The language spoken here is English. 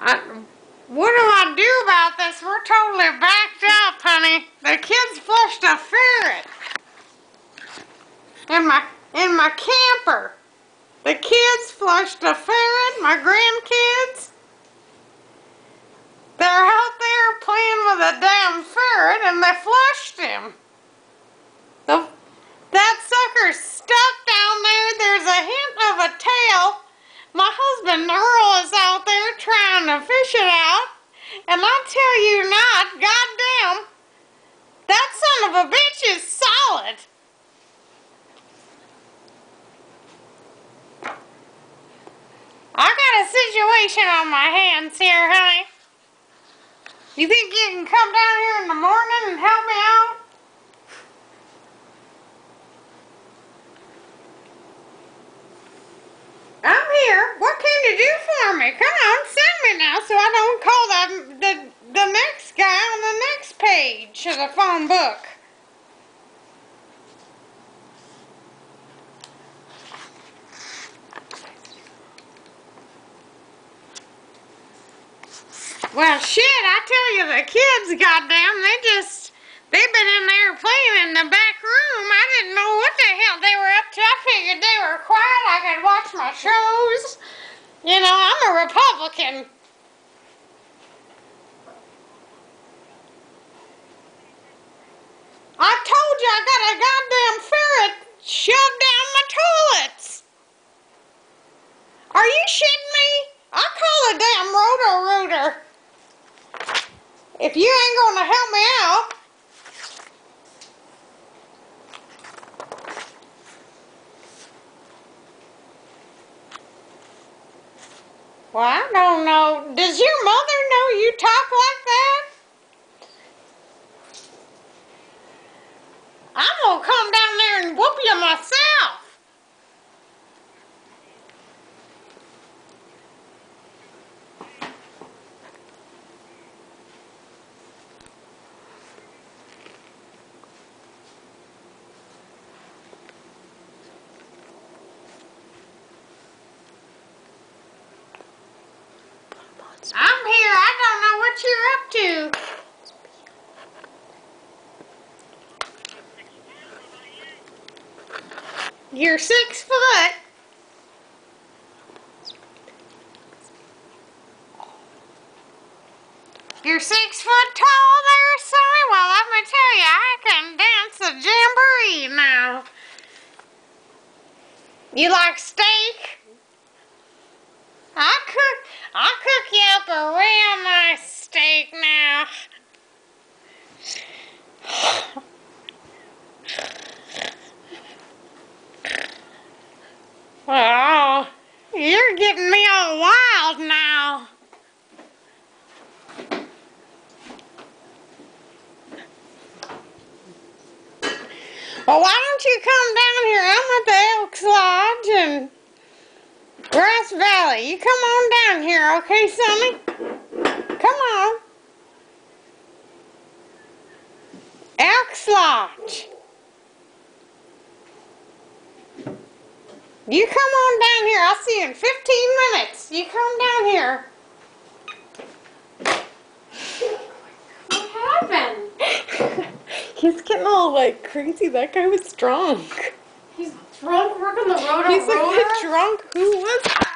What do I do about this? We're totally backed up, honey. The kids flushed a ferret in my camper. The kids flushed a ferret, my grandkids. They're out there playing with a damn ferret and they flushed him. That sucker's stuck down there. There's a hint of a tail. My husband Earl is out there trying to fish it out. And I tell you not, goddamn, that son of a bitch is solid. I got a situation on my hands here, honey. You think you can come down here in the morning and help me out? I'm here. What can you do for me? Come on, send me now so I don't call the next guy on the next page of the phone book. Well, shit, I tell you, the kids, goddamn, they've been in there playing in the back room. I didn't know what the hell they were up to. I figured they were quiet. I could watch my shows. You know, I'm a Republican. I told you I got a goddamn ferret shoved down my toilets. Are you shitting me? I'll call a damn roto-rooter. If you ain't gonna help me out. Well, I don't know. Does your mother know you talk like that? I'm gonna come down there and whoop you myself. I'm here. I don't know what you're up to. You're 6 foot. You're 6 foot tall there, sonny? Well, let me tell you, I can dance a jamboree now. You like steak? I'll cook you up a real nice steak now. Oh, you're getting me all wild now. Well, why don't you come down here? I'm at the Elks Lodge and Grass Valley. You come on down here, okay, sonny? Come on. Elks Lodge. You come on down here. I'll see you in 15 minutes. You come down here. What happened? He's getting all like crazy. That guy was drunk. He's drunk working the roto-rooter? He's like drunk. Who was that?